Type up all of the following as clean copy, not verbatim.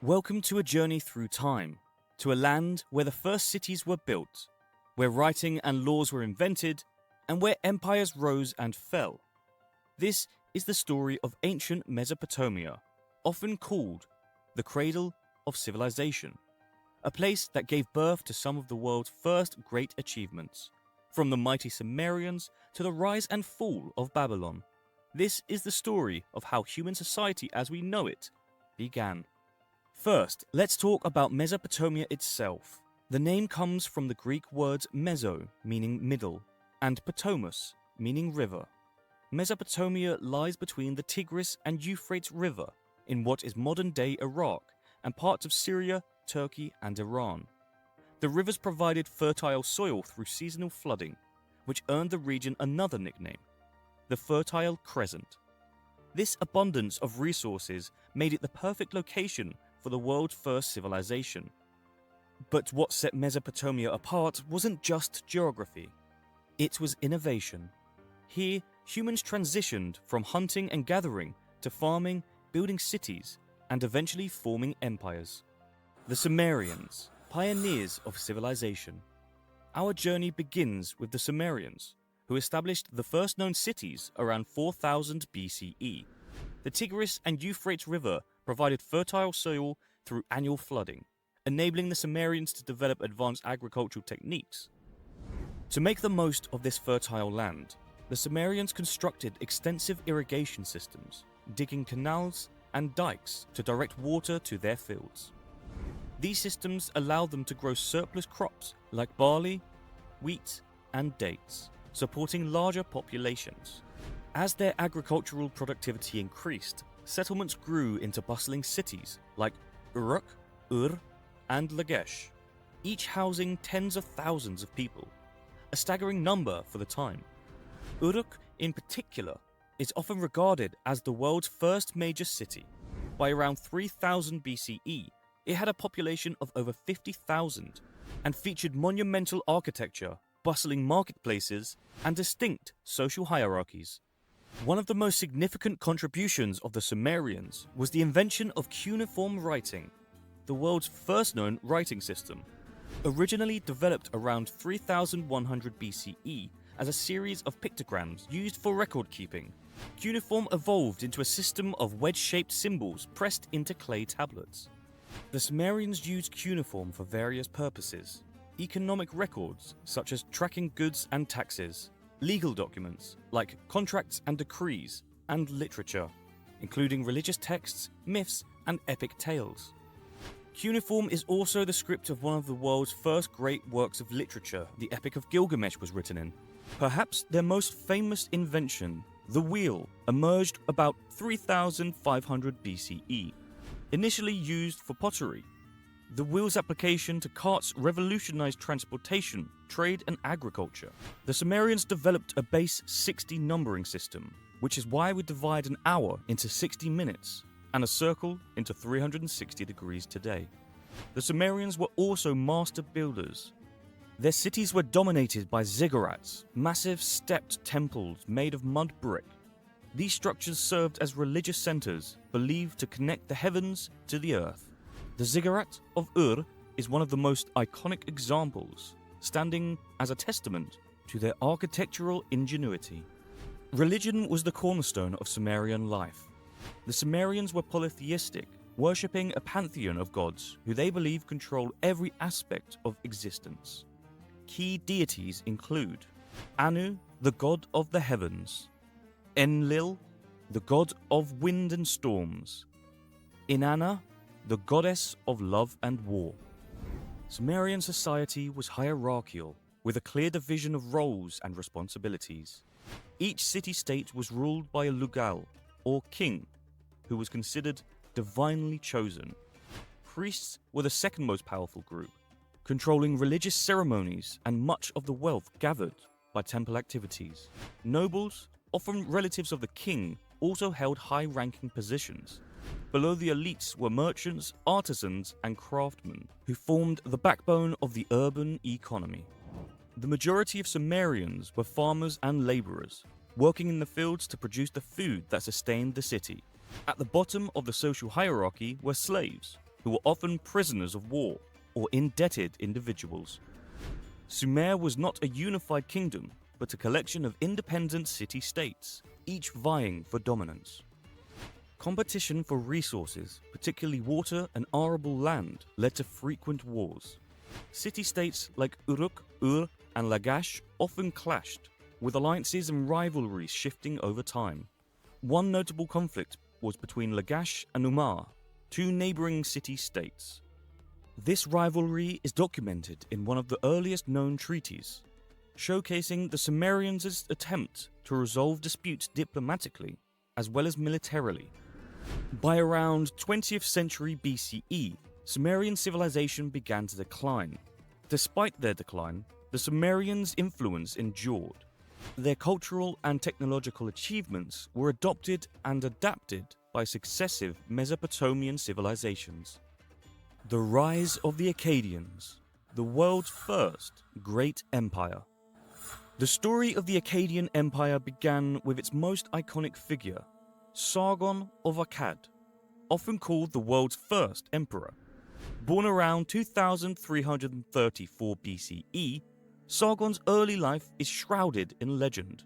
Welcome to a journey through time, to a land where the first cities were built, where writing and laws were invented, and where empires rose and fell. This is the story of ancient Mesopotamia, often called the cradle of civilization, a place that gave birth to some of the world's first great achievements, from the mighty Sumerians to the rise and fall of Babylon. This is the story of how human society as we know it began. First, let's talk about Mesopotamia itself. The name comes from the Greek words meso, meaning middle, and potamos, meaning river. Mesopotamia lies between the Tigris and Euphrates River in what is modern-day Iraq and parts of Syria, Turkey, and Iran. The rivers provided fertile soil through seasonal flooding, which earned the region another nickname, the Fertile Crescent. This abundance of resources made it the perfect location for the world's first civilization. But what set Mesopotamia apart wasn't just geography. It was innovation. Here, humans transitioned from hunting and gathering to farming, building cities, and eventually forming empires. The Sumerians, pioneers of civilization. Our journey begins with the Sumerians, who established the first known cities around 4000 BCE. The Tigris and Euphrates River provided fertile soil through annual flooding, enabling the Sumerians to develop advanced agricultural techniques. To make the most of this fertile land, the Sumerians constructed extensive irrigation systems, digging canals and dikes to direct water to their fields. These systems allowed them to grow surplus crops like barley, wheat, and dates, supporting larger populations. As their agricultural productivity increased, settlements grew into bustling cities like Uruk, Ur, and Lagash, each housing tens of thousands of people, a staggering number for the time. Uruk, in particular, is often regarded as the world's first major city. By around 3000 BCE, it had a population of over 50,000 and featured monumental architecture, bustling marketplaces, and distinct social hierarchies. One of the most significant contributions of the Sumerians was the invention of cuneiform writing, the world's first known writing system. Originally developed around 3100 BCE as a series of pictograms used for record keeping, cuneiform evolved into a system of wedge-shaped symbols pressed into clay tablets. The Sumerians used cuneiform for various purposes: economic records such as tracking goods and taxes, legal documents like contracts and decrees, and literature, including religious texts, myths, and epic tales. Cuneiform is also the script of one of the world's first great works of literature the Epic of Gilgamesh was written in. Perhaps their most famous invention, the wheel, emerged about 3500 BCE. Initially used for pottery, the wheel's application to carts revolutionized transportation, trade, and agriculture. The Sumerians developed a base 60 numbering system, which is why we divide an hour into 60 minutes and a circle into 360 degrees today. The Sumerians were also master builders. Their cities were dominated by ziggurats, massive stepped temples made of mud brick. These structures served as religious centers, believed to connect the heavens to the earth. The ziggurat of Ur is one of the most iconic examples, standing as a testament to their architectural ingenuity. Religion was the cornerstone of Sumerian life. The Sumerians were polytheistic, worshipping a pantheon of gods who they believed control every aspect of existence. Key deities include Anu, the god of the heavens; Enlil, the god of wind and storms; Inanna, the goddess of love and war. Sumerian society was hierarchical, with a clear division of roles and responsibilities. Each city-state was ruled by a lugal, or king, who was considered divinely chosen. Priests were the second most powerful group, controlling religious ceremonies and much of the wealth gathered by temple activities. Nobles, often relatives of the king, also held high-ranking positions. Below the elites were merchants, artisans, and craftsmen, who formed the backbone of the urban economy. The majority of Sumerians were farmers and laborers, working in the fields to produce the food that sustained the city. At the bottom of the social hierarchy were slaves, who were often prisoners of war or indebted individuals. Sumer was not a unified kingdom, but a collection of independent city-states, each vying for dominance. Competition for resources, particularly water and arable land, led to frequent wars. City-states like Uruk, Ur, and Lagash often clashed, with alliances and rivalries shifting over time. One notable conflict was between Lagash and Umar, two neighboring city-states. This rivalry is documented in one of the earliest known treaties, showcasing the Sumerians' attempt to resolve disputes diplomatically as well as militarily. By around 20th century BCE, Sumerian civilization began to decline. Despite their decline, the Sumerians' influence endured. Their cultural and technological achievements were adopted and adapted by successive Mesopotamian civilizations. The rise of the Akkadians, the world's first great empire. The story of the Akkadian Empire began with its most iconic figure, Sargon of Akkad, often called the world's first emperor. Born around 2334 BCE, Sargon's early life is shrouded in legend.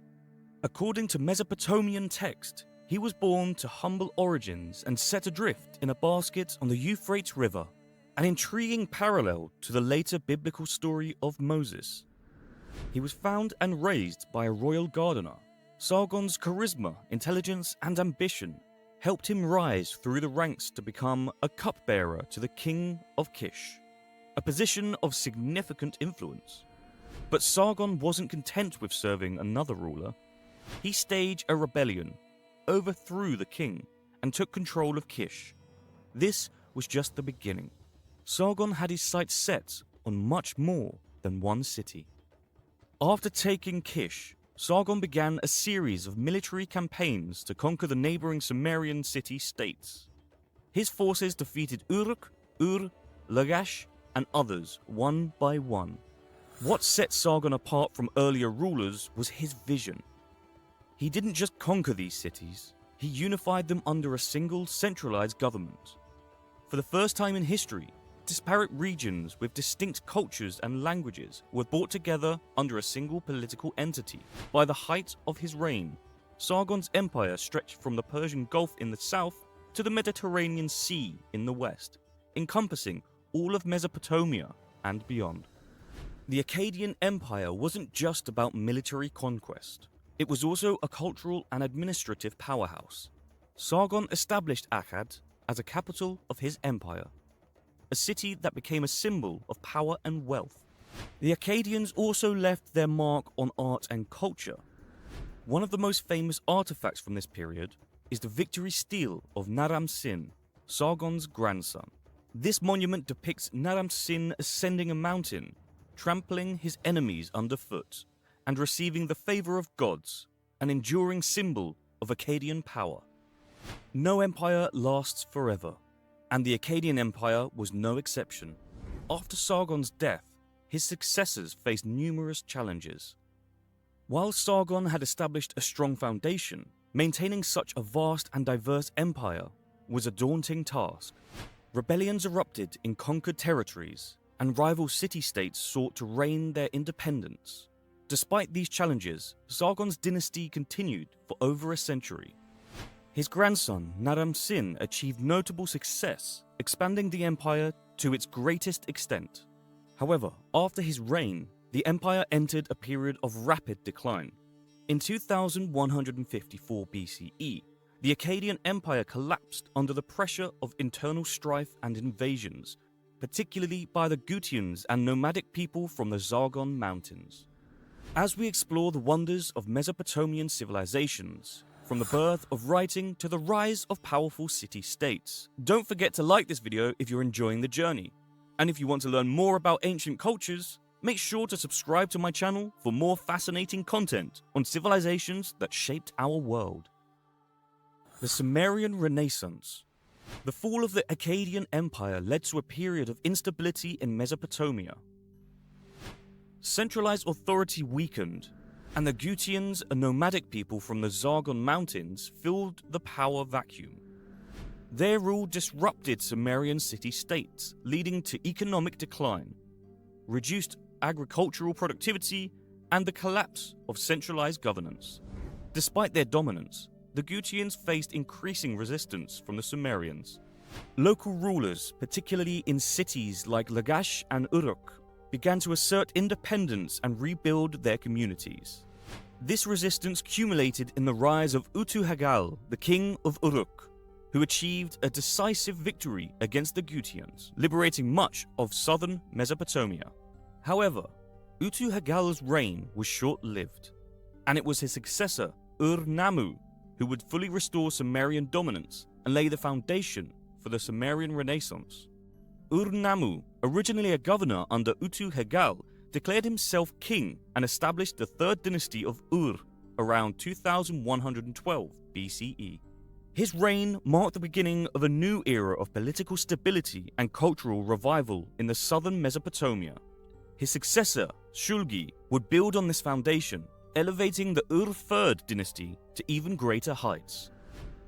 According to Mesopotamian text, he was born to humble origins and set adrift in a basket on the Euphrates River, an intriguing parallel to the later biblical story of Moses. He was found and raised by a royal gardener. Sargon's charisma, intelligence, and ambition helped him rise through the ranks to become a cupbearer to the king of Kish, a position of significant influence. But Sargon wasn't content with serving another ruler. He staged a rebellion, overthrew the king, and took control of Kish. This was just the beginning. Sargon had his sights set on much more than one city. After taking Kish, Sargon began a series of military campaigns to conquer the neighboring Sumerian city-states. His forces defeated Uruk, Ur, Lagash, and others one by one. What set Sargon apart from earlier rulers was his vision. He didn't just conquer these cities, he unified them under a single centralized government. For the first time in history, disparate regions with distinct cultures and languages were brought together under a single political entity. By the height of his reign, Sargon's empire stretched from the Persian Gulf in the south to the Mediterranean Sea in the west, encompassing all of Mesopotamia and beyond. The Akkadian Empire wasn't just about military conquest. It was also a cultural and administrative powerhouse. Sargon established Akkad as a capital of his empire, a city that became a symbol of power and wealth. The Akkadians also left their mark on art and culture. One of the most famous artifacts from this period is the victory stele of Naram-Sin, Sargon's grandson. This monument depicts Naram-Sin ascending a mountain, trampling his enemies underfoot, and receiving the favor of gods, an enduring symbol of Akkadian power. No empire lasts forever, and the Akkadian Empire was no exception. After Sargon's death, his successors faced numerous challenges. While Sargon had established a strong foundation, maintaining such a vast and diverse empire was a daunting task. Rebellions erupted in conquered territories, and rival city-states sought to reign their independence. Despite these challenges, Sargon's dynasty continued for over a century. His grandson, Naram-Sin, achieved notable success, expanding the empire to its greatest extent. However, after his reign, the empire entered a period of rapid decline. In 2154 BCE, the Akkadian Empire collapsed under the pressure of internal strife and invasions, particularly by the Gutians and nomadic people from the Zargon Mountains. As we explore the wonders of Mesopotamian civilizations, from the birth of writing to the rise of powerful city-states, don't forget to like this video if you're enjoying the journey. And if you want to learn more about ancient cultures, make sure to subscribe to my channel for more fascinating content on civilizations that shaped our world. The Sumerian Renaissance. The fall of the Akkadian Empire led to a period of instability in Mesopotamia. Centralized authority weakened, and the Gutians, a nomadic people from the Zargon Mountains, filled the power vacuum. Their rule disrupted Sumerian city-states, leading to economic decline, reduced agricultural productivity, and the collapse of centralized governance. Despite their dominance, the Gutians faced increasing resistance from the Sumerians. Local rulers, particularly in cities like Lagash and Uruk, began to assert independence and rebuild their communities. This resistance culminated in the rise of Utu-Hagal, the king of Uruk, who achieved a decisive victory against the Gutians, liberating much of southern Mesopotamia. However, Utu-Hagal's reign was short-lived, and it was his successor, Ur-Nammu, who would fully restore Sumerian dominance and lay the foundation for the Sumerian Renaissance. Ur-Nammu, originally a governor under Utu-Hagal, declared himself king and established the third dynasty of Ur around 2112 BCE. His reign marked the beginning of a new era of political stability and cultural revival in the southern Mesopotamia. His successor, Shulgi, would build on this foundation, elevating the Ur-third dynasty to even greater heights.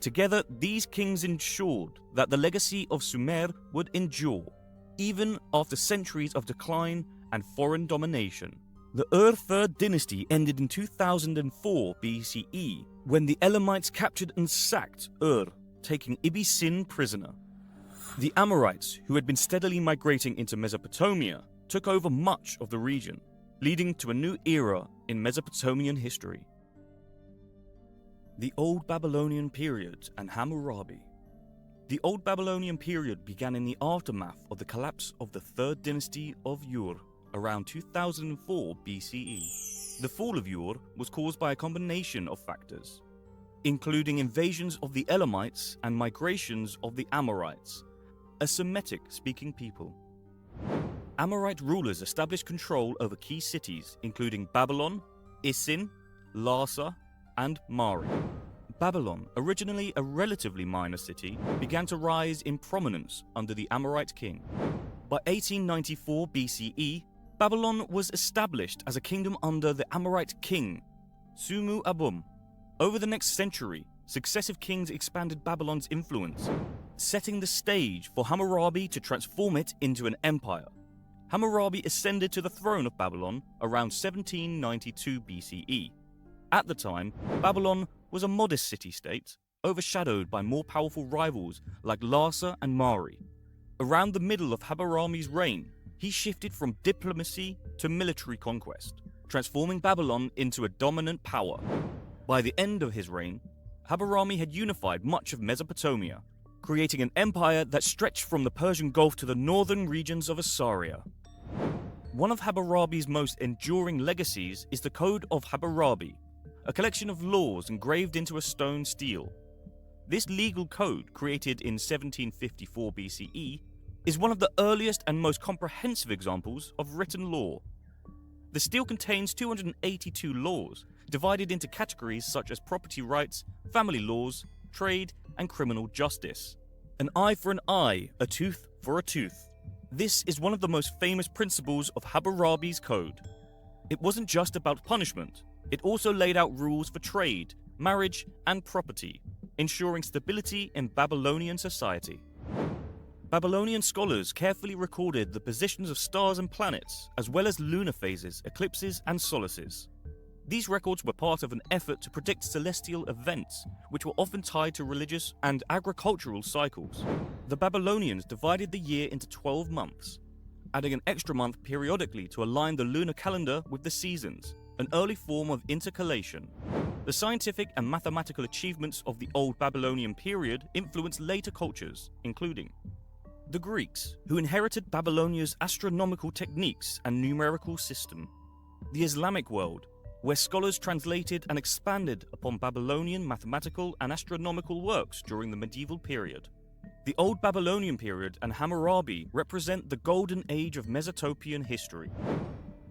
Together, these kings ensured that the legacy of Sumer would endure, even after centuries of decline and foreign domination. The Ur-third dynasty ended in 2004 BCE, when the Elamites captured and sacked Ur, taking Ibbi-Sin prisoner. The Amorites, who had been steadily migrating into Mesopotamia, took over much of the region, leading to a new era in Mesopotamian history. The Old Babylonian period and Hammurabi. The Old Babylonian period began in the aftermath of the collapse of the third dynasty of Ur around 2004 BCE. The fall of Ur was caused by a combination of factors, including invasions of the Elamites and migrations of the Amorites, a Semitic-speaking people. Amorite rulers established control over key cities including Babylon, Isin, Larsa, and Mari. Babylon, originally a relatively minor city, began to rise in prominence under the Amorite king. By 1894 BCE, Babylon was established as a kingdom under the Amorite king, Sumu Abum. Over the next century, successive kings expanded Babylon's influence, setting the stage for Hammurabi to transform it into an empire. Hammurabi ascended to the throne of Babylon around 1792 BCE. At the time, Babylon was a modest city-state, overshadowed by more powerful rivals like Larsa and Mari. Around the middle of Hammurabi's reign, he shifted from diplomacy to military conquest, transforming Babylon into a dominant power. By the end of his reign, Hammurabi had unified much of Mesopotamia, creating an empire that stretched from the Persian Gulf to the northern regions of Syria. One of Hammurabi's most enduring legacies is the Code of Hammurabi, a collection of laws engraved into a stone stele. This legal code, created in 1754 BCE, is one of the earliest and most comprehensive examples of written law. The stele contains 282 laws, divided into categories such as property rights, family laws, trade, and criminal justice. An eye for an eye, a tooth for a tooth. This is one of the most famous principles of Hammurabi's code. It wasn't just about punishment, it also laid out rules for trade, marriage, and property, ensuring stability in Babylonian society. Babylonian scholars carefully recorded the positions of stars and planets, as well as lunar phases, eclipses, and solaces. These records were part of an effort to predict celestial events, which were often tied to religious and agricultural cycles. The Babylonians divided the year into 12 months, adding an extra month periodically to align the lunar calendar with the seasons, an early form of intercalation. The scientific and mathematical achievements of the Old Babylonian period influenced later cultures, including the Greeks, who inherited Babylonia's astronomical techniques and numerical system; the Islamic world, where scholars translated and expanded upon Babylonian mathematical and astronomical works during the medieval period. The Old Babylonian period and Hammurabi represent the golden age of Mesopotamian history.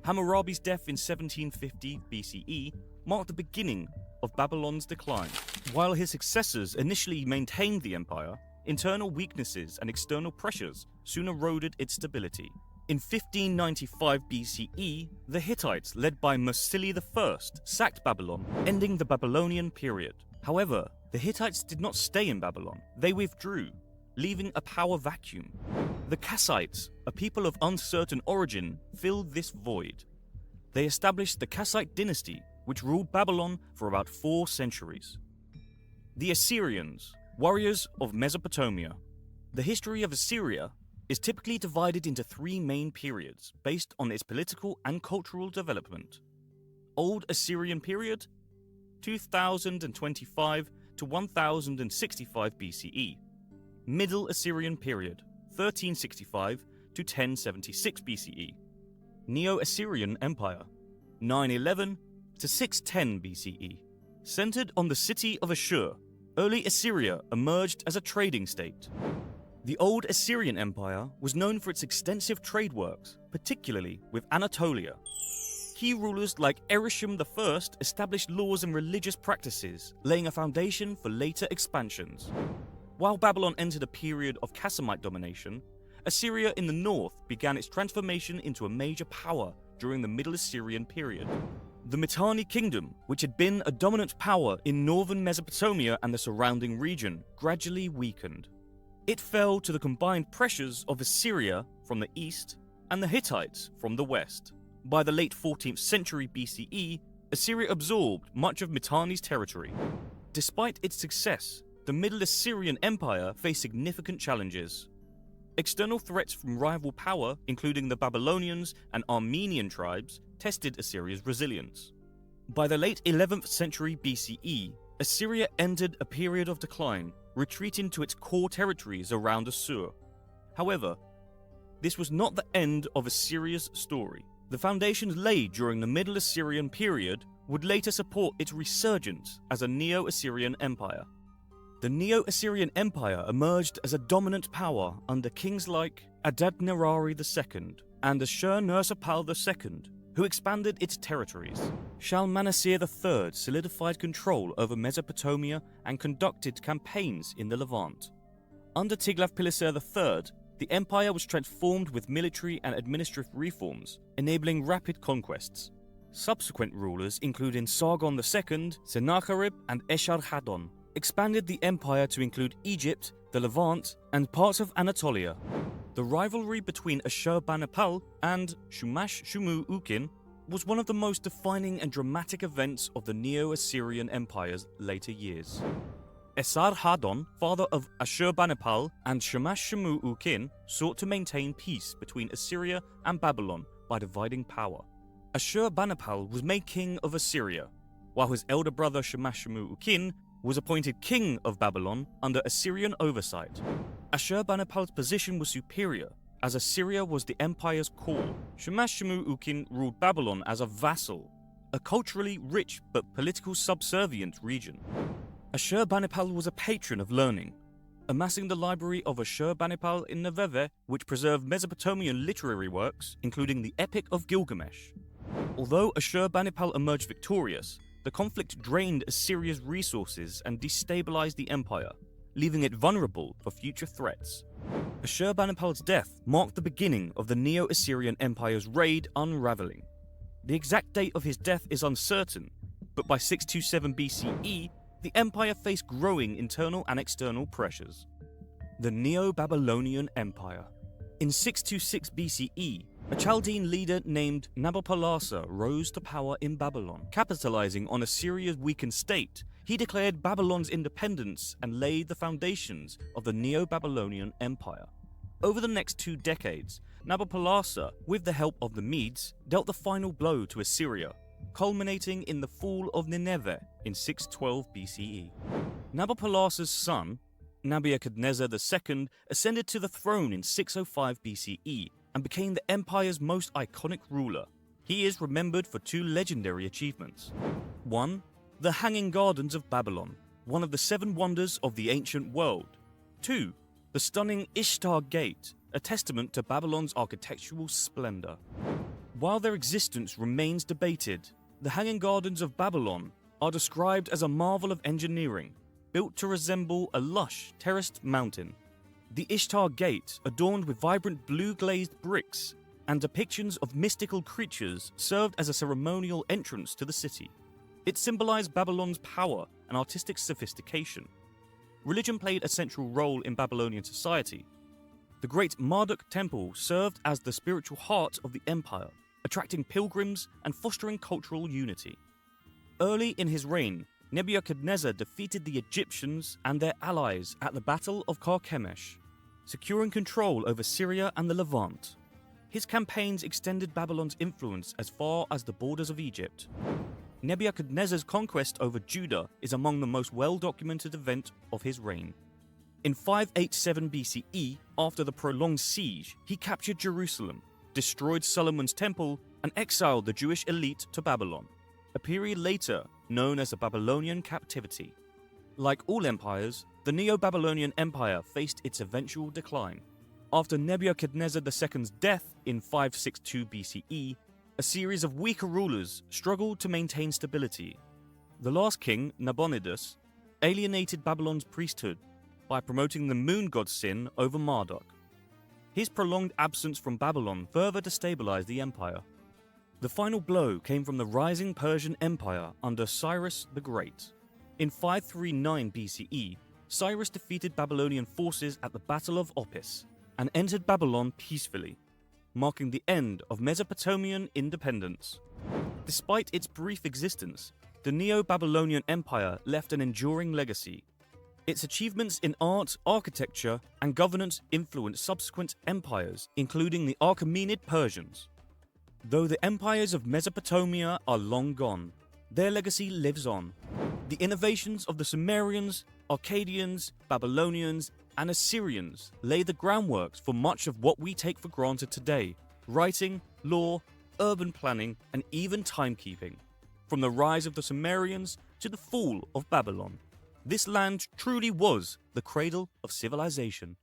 Hammurabi's death in 1750 BCE marked the beginning of Babylon's decline. While his successors initially maintained the empire, internal weaknesses and external pressures soon eroded its stability. In 1595 BCE, the Hittites, led by Mursili I, sacked Babylon, ending the Babylonian period. However, the Hittites did not stay in Babylon. They withdrew, leaving a power vacuum. The Kassites, a people of uncertain origin, filled this void. They established the Kassite dynasty, which ruled Babylon for about 4 centuries. The Assyrians, warriors of Mesopotamia. The history of Assyria is typically divided into 3 main periods based on its political and cultural development. Old Assyrian period, 2025 to 1065 BCE. Middle Assyrian period, 1365 to 1076 BCE. Neo-Assyrian Empire, 911 to 610 BCE. Centered on the city of Ashur, early Assyria emerged as a trading state. The Old Assyrian Empire was known for its extensive trade works, particularly with Anatolia. Key rulers like Ereshkigal I established laws and religious practices, laying a foundation for later expansions. While Babylon entered a period of Kassamite domination, Assyria in the north began its transformation into a major power during the Middle Assyrian period. The Mitanni Kingdom, which had been a dominant power in northern Mesopotamia and the surrounding region, gradually weakened. It fell to the combined pressures of Assyria from the east and the Hittites from the west. By the late 14th century BCE, Assyria absorbed much of Mitanni's territory. Despite its success, the Middle Assyrian Empire faced significant challenges. External threats from rival power, including the Babylonians and Armenian tribes, tested Assyria's resilience. By the late 11th century BCE, Assyria entered a period of decline, retreating to its core territories around Assur. However, this was not the end of Assyria's story. The foundations laid during the Middle Assyrian period would later support its resurgence as a Neo-Assyrian empire. The Neo-Assyrian Empire emerged as a dominant power under kings like Adad-nirari II and Ashur-nirpal II, who expanded its territories. Shalmaneser III solidified control over Mesopotamia and conducted campaigns in the Levant. Under Tiglath-Pileser III, the empire was transformed with military and administrative reforms, enabling rapid conquests. Subsequent rulers, including Sargon II, Sennacherib, and Esarhaddon, expanded the empire to include Egypt, the Levant, and parts of Anatolia. The rivalry between Ashurbanipal and Shamash-Shum-ukin was one of the most defining and dramatic events of the Neo-Assyrian Empire's later years. Esarhaddon, father of Ashurbanipal and Shamash-Shum-ukin, sought to maintain peace between Assyria and Babylon by dividing power. Ashurbanipal was made king of Assyria, while his elder brother Shamash-Shum-ukin was appointed king of Babylon under Assyrian oversight. Ashurbanipal's position was superior, as Assyria was the empire's core. Shamash-Shum-ukin ruled Babylon as a vassal, a culturally rich but political subservient region. Ashurbanipal was a patron of learning, amassing the library of Ashurbanipal in Nineveh, which preserved Mesopotamian literary works, including the Epic of Gilgamesh. Although Ashurbanipal emerged victorious, the conflict drained Assyria's resources and destabilized the empire, leaving it vulnerable for future threats. Ashurbanipal's death marked the beginning of the Neo-Assyrian Empire's raid unraveling. The exact date of his death is uncertain, but by 627 BCE, the empire faced growing internal and external pressures. The Neo-Babylonian Empire. In 626 BCE, a Chaldean leader named Nabopolassar rose to power in Babylon. Capitalizing on Assyria's weakened state, he declared Babylon's independence and laid the foundations of the Neo-Babylonian Empire. Over the next 2 decades, Nabopolassar, with the help of the Medes, dealt the final blow to Assyria, culminating in the fall of Nineveh in 612 BCE. Nabopolassar's son, Nebuchadnezzar II, ascended to the throne in 605 BCE and became the empire's most iconic ruler. He is remembered for 2 legendary achievements. 1. The Hanging Gardens of Babylon, one of the 7 wonders of the ancient world. 2. The stunning Ishtar Gate, a testament to Babylon's architectural splendor. While their existence remains debated, the Hanging Gardens of Babylon are described as a marvel of engineering, built to resemble a lush, terraced mountain. The Ishtar Gate, adorned with vibrant blue-glazed bricks and depictions of mystical creatures, served as a ceremonial entrance to the city. It symbolized Babylon's power and artistic sophistication. religion played a central role in Babylonian society. The great Marduk temple served as the spiritual heart of the empire, attracting pilgrims and fostering cultural unity. Early in his reign, Nebuchadnezzar defeated the Egyptians and their allies at the Battle of Carchemish, securing control over Syria and the Levant. His campaigns extended Babylon's influence as far as the borders of Egypt. Nebuchadnezzar's conquest over Judah is among the most well-documented event of his reign. In 587 BCE, after the prolonged siege, he captured Jerusalem, destroyed Solomon's temple, and exiled the Jewish elite to Babylon, a period later known as the Babylonian captivity. Like all empires, the Neo-Babylonian Empire faced its eventual decline. After Nebuchadnezzar II's death in 562 BCE, a series of weaker rulers struggled to maintain stability. The last king, Nabonidus, alienated Babylon's priesthood by promoting the moon god Sin over Marduk. His prolonged absence from Babylon further destabilized the empire. The final blow came from the rising Persian Empire under Cyrus the Great. In 539 BCE, Cyrus defeated Babylonian forces at the Battle of Opis and entered Babylon peacefully, marking the end of Mesopotamian independence. Despite its brief existence, the Neo-Babylonian Empire left an enduring legacy. Its achievements in art, architecture, and governance influenced subsequent empires, including the Achaemenid Persians. Though the empires of Mesopotamia are long gone, their legacy lives on. The innovations of the Sumerians, Akkadians, Babylonians, and Assyrians lay the groundwork for much of what we take for granted today: writing, law, urban planning, and even timekeeping. From the rise of the Sumerians to the fall of Babylon, this land truly was the cradle of civilization.